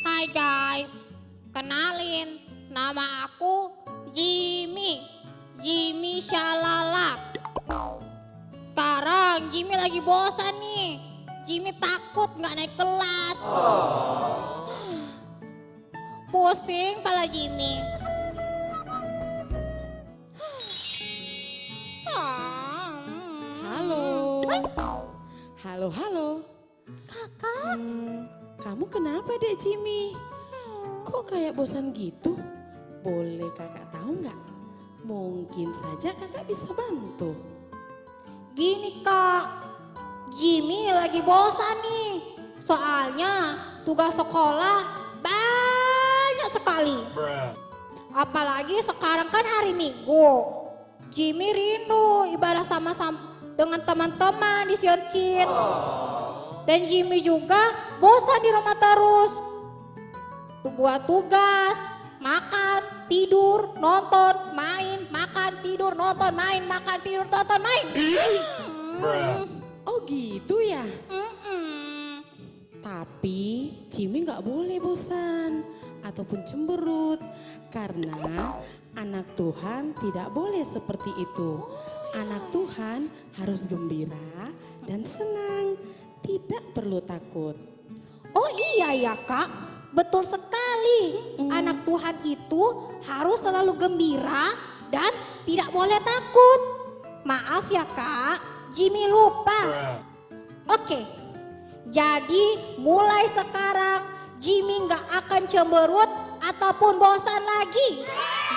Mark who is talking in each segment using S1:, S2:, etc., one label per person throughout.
S1: Hai guys, kenalin, nama aku Jimmy. Jimmy Shalala. Sekarang Jimmy lagi bosan nih. Jimmy takut gak naik kelas. Pusing kepala Jimmy.
S2: Halo. Halo.
S1: Kakak.
S2: Kamu kenapa Dek Jimmy? Kok kayak bosan gitu? Boleh kakak tahu nggak? Mungkin saja kakak bisa bantu.
S1: Gini kak, Jimmy lagi bosan nih. Soalnya tugas sekolah banyak sekali. Apalagi sekarang kan hari Minggu. Jimmy rindu ibadah sama-sama dengan teman-teman di Sion Kids. Dan Jimmy juga bosan di rumah terus. Buat tugas, makan, tidur, nonton, main, makan, tidur, nonton, main, makan, tidur, nonton, main.
S2: Oh gitu ya? Tapi Jimmy nggak boleh bosan ataupun cemberut. Karena anak Tuhan tidak boleh seperti itu. Anak Tuhan harus gembira dan senang. Tidak perlu takut.
S1: Oh iya ya kak, betul sekali. Anak Tuhan itu harus selalu gembira dan tidak boleh takut. Maaf ya kak, Jimmy lupa. Oke, jadi mulai sekarang Jimmy gak akan cemberut ataupun bosan lagi.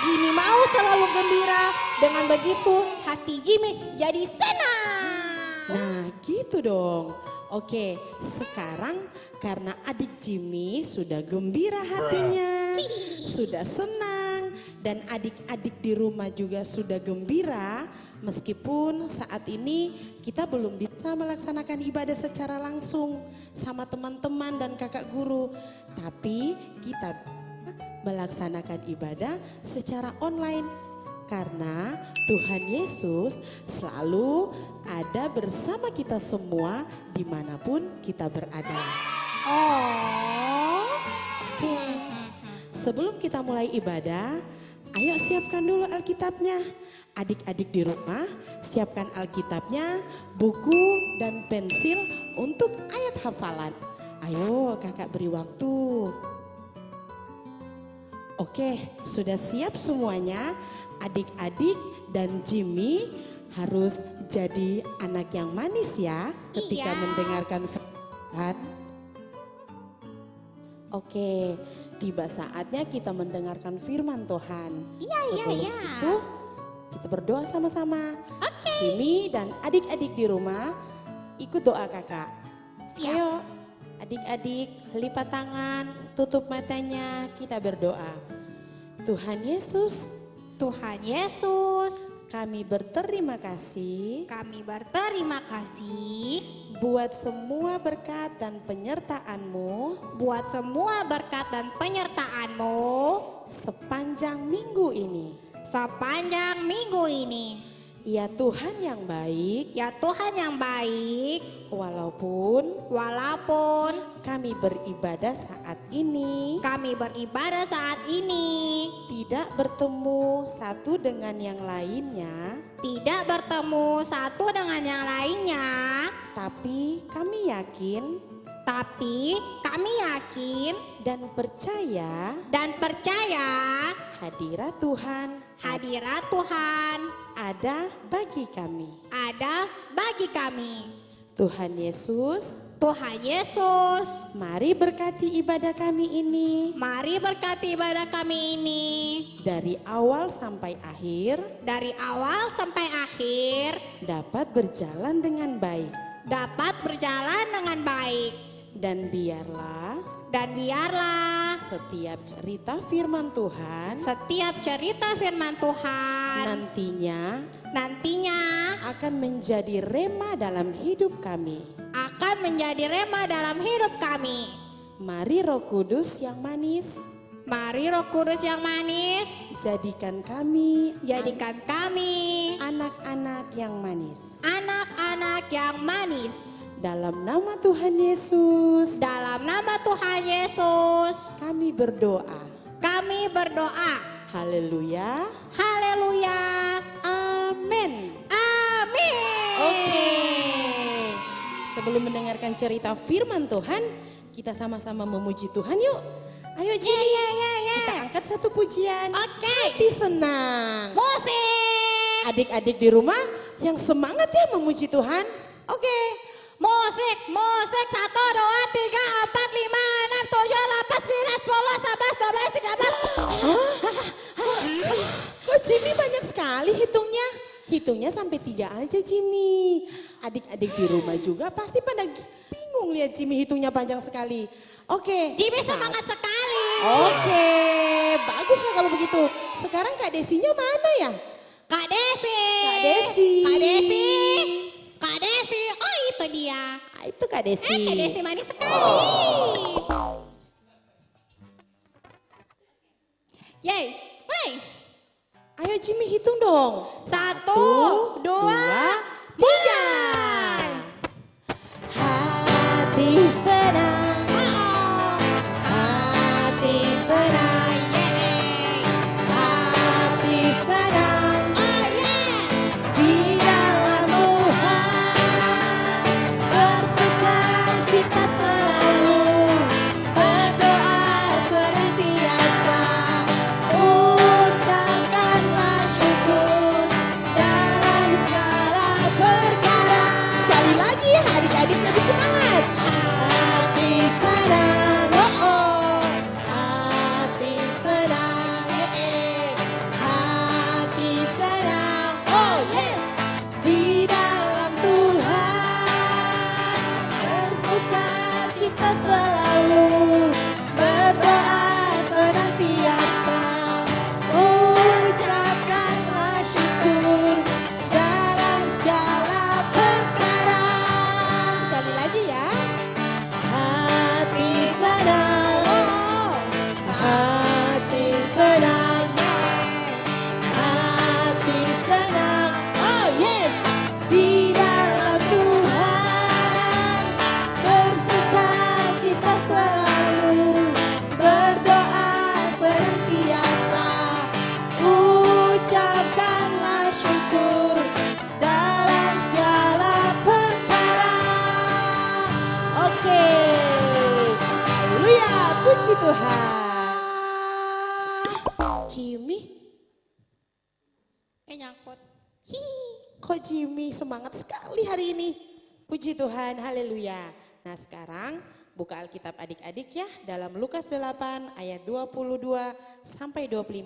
S1: Jimmy mau selalu gembira, dengan begitu hati Jimmy jadi senang.
S2: Nah gitu dong. Oke, sekarang karena adik Jimmy sudah gembira hatinya, sudah senang, dan adik-adik di rumah juga sudah gembira, meskipun saat ini kita belum bisa melaksanakan ibadah secara langsung sama teman-teman dan kakak guru, tapi kita melaksanakan ibadah secara online. Karena Tuhan Yesus selalu ada bersama kita semua dimanapun kita berada.
S1: Oh.
S2: Oke, sebelum kita mulai ibadah, ayo siapkan dulu Alkitabnya. Adik-adik di rumah siapkan Alkitabnya, buku dan pensil untuk ayat hafalan. Ayo kakak beri waktu. Oke, sudah siap semuanya? Adik-adik dan Jimmy harus jadi anak yang manis ya ketika mendengarkan firman. Oke, tiba saatnya kita mendengarkan firman Tuhan. Sebelum itu kita berdoa sama-sama. Jimmy dan adik-adik di rumah ikut doa kakak.
S1: Siap.
S2: Ayo adik-adik lipat tangan, tutup matanya, kita berdoa. Tuhan Yesus, kami berterima kasih
S1: kami berterima kasih
S2: buat semua berkat dan penyertaan-Mu
S1: buat semua berkat dan penyertaan-Mu
S2: sepanjang minggu ini.
S1: sepanjang minggu ini.
S2: Ya Tuhan yang baik,
S1: Ya Tuhan yang baik,
S2: walaupun kami beribadah saat ini
S1: kami beribadah saat ini
S2: tidak bertemu satu dengan yang lainnya,
S1: tidak bertemu satu dengan yang lainnya,
S2: tapi kami yakin dan percaya hadirat Tuhan ada bagi kami. Tuhan Yesus, mari berkati ibadah kami ini
S1: mari berkati ibadah kami ini
S2: dari awal sampai akhir dapat berjalan dengan baik. Dan biarlah setiap cerita firman Tuhan nantinya akan menjadi rema dalam hidup kami. Mari Roh Kudus yang manis, jadikan kami anak-anak yang manis. Dalam nama Tuhan Yesus,
S1: Dalam nama Tuhan Yesus,
S2: kami berdoa.
S1: kami berdoa.
S2: Haleluya.
S1: Haleluya.
S2: Amin.
S1: Amin.
S2: Oke. Sebelum mendengarkan cerita firman Tuhan, kita sama-sama memuji Tuhan yuk. Ayo Jimmy, kita angkat satu pujian.
S1: Oke.
S2: Hati senang.
S1: Musik.
S2: Adik-adik di rumah yang semangat ya memuji Tuhan. Oke.
S1: Musik, musik. 1, 2, 3, 4, 5, 6, 7, 8, 9, 10, 11, 12, 13.
S2: Kok Jimmy banyak sekali hitungnya? Hitungnya sampai 3 aja Jimmy. Adik-adik di rumah juga pasti pada bingung lihat Jimmy hitungnya panjang sekali. Oke.
S1: Jimmy semangat sekali.
S2: Oke, baguslah kalau begitu. Sekarang Kak Desinya mana ya?
S1: Kak Desi.
S2: Kak Desi.
S1: Kak Desi. Kak Desi. Oh itu dia.
S2: Ah, itu Kak Desi.
S1: Kak Desi manis sekali. Yeay, mulai.
S2: Ayo Jimmy hitung dong.
S1: 1, 2,
S2: 3. Hati senang, hati senang, hati senang. Di dalam Tuhan bersuka cita selalu, berdoa senantiasa, ucapkanlah syukur dalam segala perkara. Sekali lagi adik-adik lebih semangat. Hati senang, oh oh, hati senang, hati senang, oh yes. Di dalam Tuhan bersuka cita selalu, berdoa senantiasa, ucapkanlah syukur dalam segala perkara. Sekali lagi ya. Hati senang, hati senang, hati senang, oh yes. Di dalam Tuhan bersuka cita selalu, berdoa senantiasa, ucapkanlah syukur dalam segala perkara. Oke, haleluya, puji Tuhan. Jimmy,
S1: Nyangkut.
S2: kok Jimmy semangat sekali hari ini? Puji Tuhan, haleluya. Nah sekarang buka Alkitab adik-adik ya dalam Lukas 8 ayat 22 sampai 25.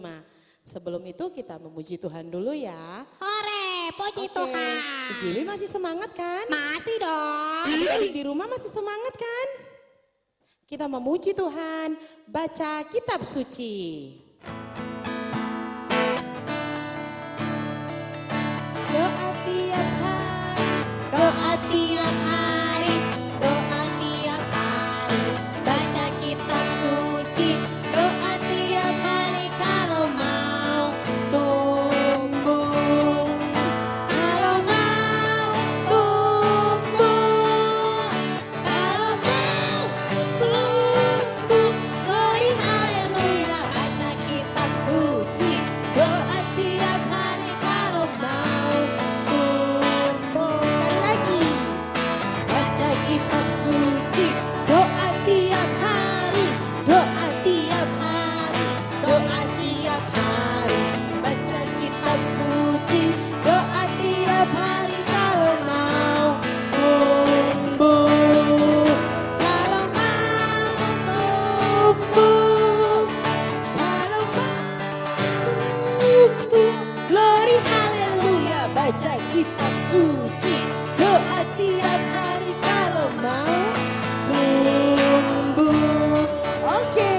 S2: Sebelum itu kita memuji Tuhan dulu ya.
S1: Hore, puji
S2: Oke,
S1: Tuhan.
S2: Jimmy masih semangat kan?
S1: Masih dong.
S2: Adik-adik di rumah masih semangat kan? Kita memuji Tuhan, baca kitab suci. Doa tiap hari,
S1: Doa tiap hari, doa tiap hari, baca kitab suci. Doa tiap hari kalau mau tumbuh, kalau mau tumbuh, kalau mau tumbuh. Glory haleluya, baca kitab suci. Doa tiap hari kalau mau tumbuh.
S2: sekali lagi. Baca kitab suci, doa tiap hari, doa tiap hari, doa tiap hari. Baca kitab suci, doa tiap hari kalau mau tumbuh. Kalau mau tumbuh, kalau mau tumbuh. Glory haleluya, baca kitab suci, doa tiap hari kalau mau tumbuh. Oke,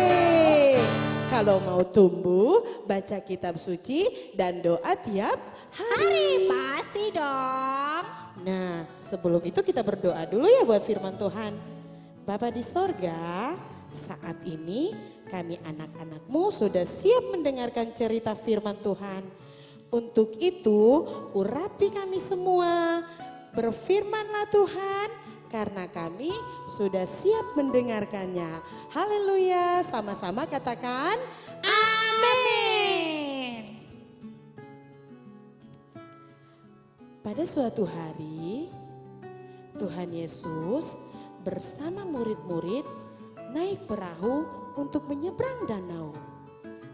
S2: kalau mau tumbuh, baca kitab suci dan doa tiap hari.
S1: Pasti dong.
S2: Nah, sebelum itu kita berdoa dulu ya buat firman Tuhan. Bapa di sorga, saat ini kami anak-anakmu sudah siap mendengarkan cerita firman Tuhan. Untuk itu, urapi kami semua. Berfirmanlah Tuhan, karena kami sudah siap mendengarkannya. Haleluya, sama-sama katakan
S1: Amin.
S2: pada suatu hari Tuhan Yesus bersama murid-murid naik perahu untuk menyeberang danau.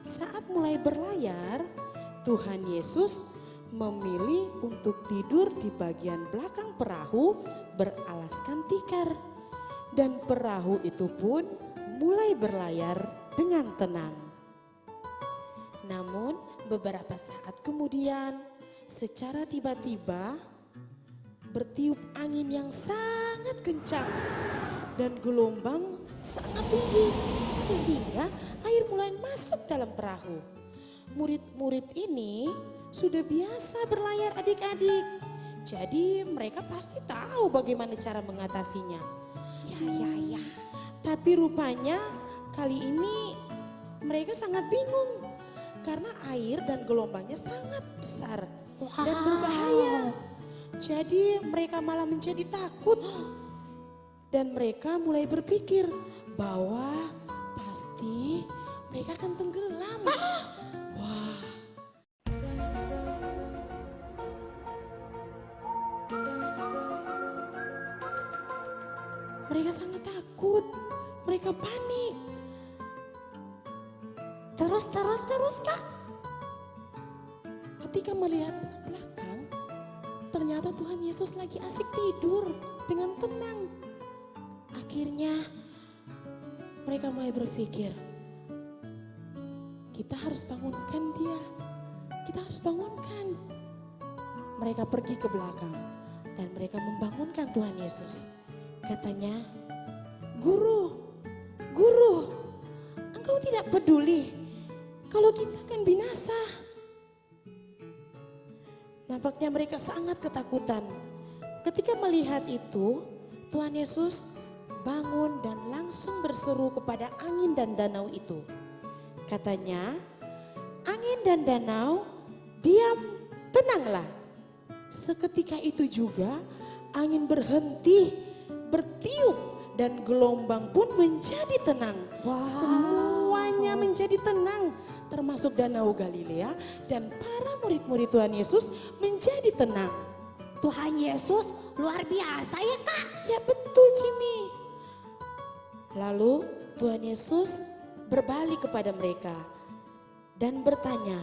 S2: Saat mulai berlayar, Tuhan Yesus memilih untuk tidur di bagian belakang perahu beralaskan tikar. Dan perahu itu pun mulai berlayar dengan tenang. Namun beberapa saat kemudian secara tiba-tiba bertiup angin yang sangat kencang dan gelombang sangat tinggi sehingga air mulai masuk dalam perahu. Murid-murid ini sudah biasa berlayar adik-adik. Jadi mereka pasti tahu bagaimana cara mengatasinya.
S1: Ya.
S2: Tapi rupanya kali ini mereka sangat bingung karena air dan gelombangnya sangat besar dan berbahaya. Jadi mereka malah menjadi takut dan mereka mulai berpikir bahwa pasti mereka akan tenggelam. Wah. Mereka sangat takut, mereka panik.
S1: Terus Kak.
S2: Ketika melihat ke belakang, ternyata Tuhan Yesus lagi asik tidur dengan tenang. Akhirnya mereka mulai berpikir, kita harus bangunkan dia, kita harus bangunkan. Mereka pergi ke belakang dan mereka membangunkan Tuhan Yesus. Katanya, Guru, engkau tidak peduli kalau kita akan binasa. Nampaknya mereka sangat ketakutan. Ketika melihat itu, Tuhan Yesus bangun dan langsung berseru kepada angin dan danau itu. Katanya, angin dan danau, diam, tenanglah. Seketika itu juga angin berhenti, bertiup dan gelombang pun menjadi tenang.
S1: Wow.
S2: Semuanya menjadi tenang, termasuk Danau Galilea dan para murid-murid Tuhan Yesus menjadi tenang.
S1: Tuhan Yesus luar biasa ya Kak.
S2: Ya betul Jimmy. Lalu Tuhan Yesus berbalik kepada mereka dan bertanya,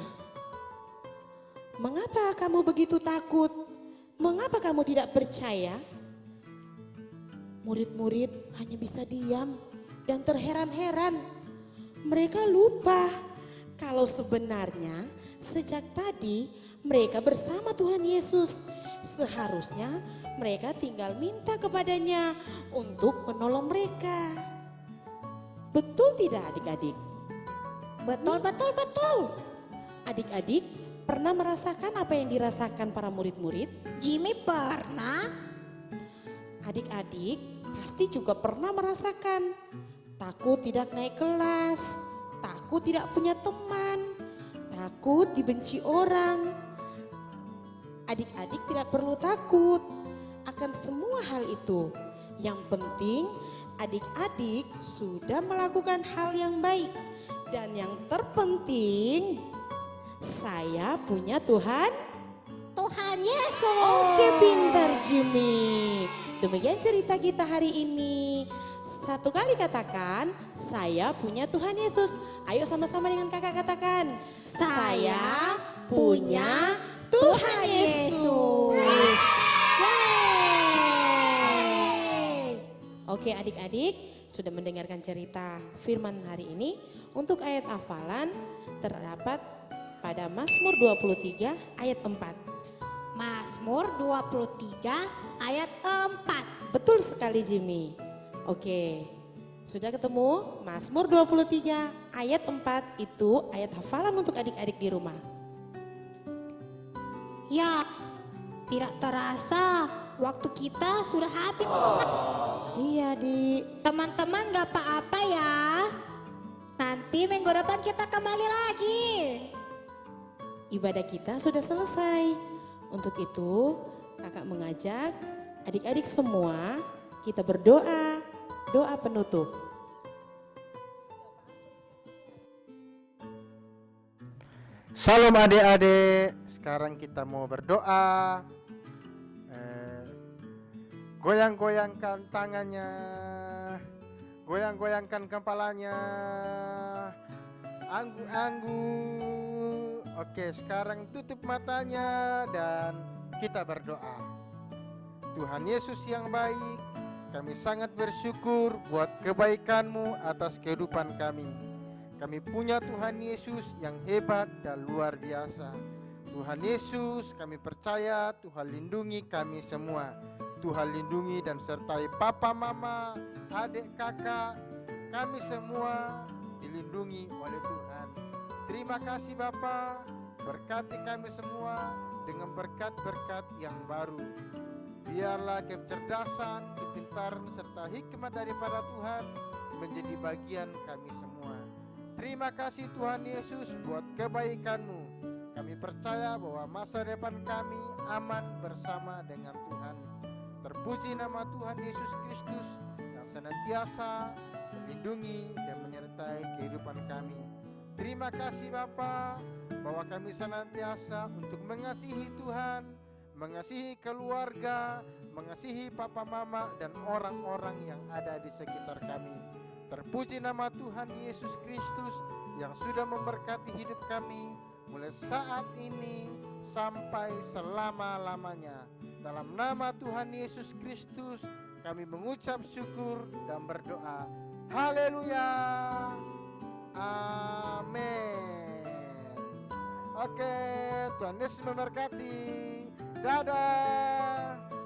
S2: mengapa kamu begitu takut? Mengapa kamu tidak percaya? Murid-murid hanya bisa diam dan terheran-heran. Mereka lupa kalau sebenarnya sejak tadi mereka bersama Tuhan Yesus. Seharusnya mereka tinggal minta kepadanya untuk menolong mereka. Betul tidak adik-adik?
S1: Betul.
S2: Adik-adik pernah merasakan apa yang dirasakan para murid-murid?
S1: Jimmy pernah.
S2: Adik-adik pasti juga pernah merasakan takut tidak naik kelas, takut tidak punya teman, takut dibenci orang. Adik-adik tidak perlu takut akan semua hal itu. Yang penting adik-adik sudah melakukan hal yang baik. Dan yang terpenting saya punya Tuhan
S1: Yesus.
S2: Oke, pintar Jimmy. Demikian cerita kita hari ini. Satu kali katakan, saya punya Tuhan Yesus. Ayo sama-sama dengan kakak katakan. Saya punya Tuhan Yesus. Yeay. Oke adik-adik, sudah mendengarkan cerita firman hari ini. Untuk ayat hafalan terdapat pada Mazmur 23 ayat 4.
S1: Mazmur 23 ayat 4.
S2: Betul sekali Jimmy. Oke, sudah ketemu Mazmur 23 ayat 4 itu ayat hafalan untuk adik-adik di rumah.
S1: Ya, tidak terasa waktu kita sudah habis.
S2: Iya di
S1: Teman-teman gak apa-apa ya. Nanti minggu depan kita kembali lagi.
S2: ibadah kita sudah selesai. Untuk itu kakak mengajak adik-adik semua kita berdoa, doa penutup.
S3: Salam adik-adik, sekarang kita mau berdoa. Goyang-goyangkan tangannya, goyang-goyangkan kepalanya, anggu-anggu. Oke, sekarang tutup matanya dan kita berdoa. Tuhan Yesus yang baik, kami sangat bersyukur buat kebaikan-Mu atas kehidupan kami. Kami punya Tuhan Yesus yang hebat dan luar biasa. Tuhan Yesus, kami percaya Tuhan lindungi kami semua. Tuhan lindungi dan sertai papa, mama, adik, kakak, kami semua dilindungi oleh Tuhan. Terima kasih Bapa, berkati kami semua dengan berkat-berkat yang baru. Biarlah kecerdasan, kepintaran, serta hikmat daripada Tuhan menjadi bagian kami semua. Terima kasih Tuhan Yesus buat kebaikan-Mu. Kami percaya bahwa masa depan kami aman bersama dengan Tuhan. Terpuji nama Tuhan Yesus Kristus yang senantiasa melindungi dan menyertai kehidupan kami. Terima kasih Bapa, bahwa kami senantiasa untuk mengasihi Tuhan, mengasihi keluarga, mengasihi papa mama dan orang-orang yang ada di sekitar kami. Terpuji nama Tuhan Yesus Kristus yang sudah memberkati hidup kami mulai saat ini sampai selama-lamanya. Dalam nama Tuhan Yesus Kristus kami mengucap syukur dan berdoa. Haleluya. Amin. Oke, Tuhan Yesus memberkati. Dadah.